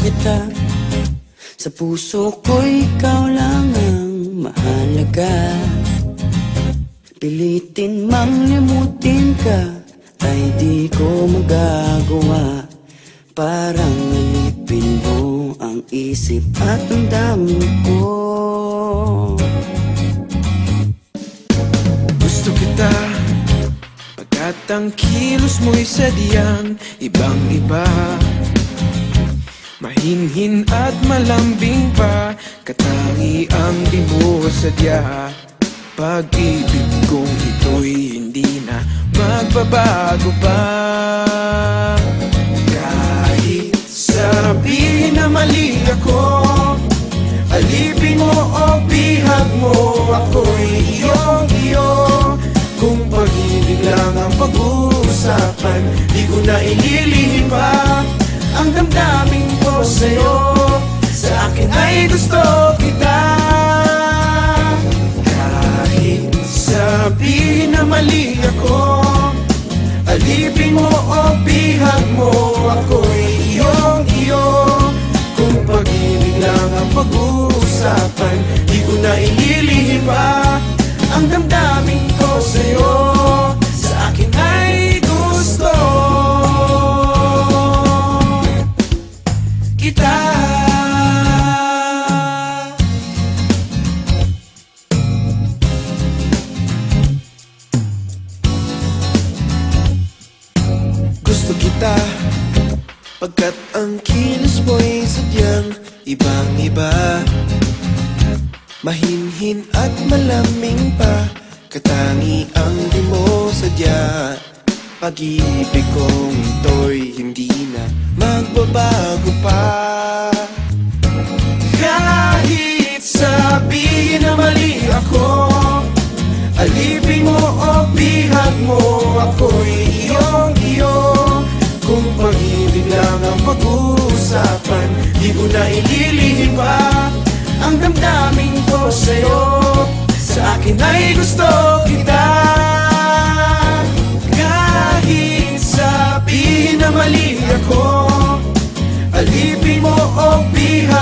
kita. Sa puso ko'y ikaw lang ang mahalaga. Pilitin mang limutin ka ay di ko magagawa. Parang alipin mo ang isip at ang damdamin ko. Gusto kita pagkat ang kilos mo'y sadyang ibang-iba. Mahinhin at malambing pa, katangiang di mo sadya. Pag-ibig kong ito'y hindi na magbabago pa. Kahit sabihin na mali ako, alipin mo o bihag mo, ako'y iyong-iyo. Kung pag-ibig lang ang pag-uusapan, di ko na ililihim pa ang damdamin ko sa'yo. Sa akin ay gusto kita. Kahit sabihin na mali ako, alipin mo o bihag mo, ako'y iyong-iyo. Kung pag-ibig lang ang pag-uusapan, di ko na ililihim pa ang damdamin ko sa'yo. Sa akin ay gusto kita. Gusto kita pagkat ang kilos mo'y sadyang ibang-iba. Mahinhin at malamig pa, katangiang di mo sadya. Pag-ibig kong ito'y hindi na magbabago pa. Kahit sabihin na mali ako, alipin mo o bihag mo, ako'y iyong-iyo. Kung pag-ibig lang ang pag-uusapan, di ko na ililihim pa ang damdamin ko sa'yo. Sa akin ay gusto kita. Kahit sabihin na mali ako, alipin mo o bihag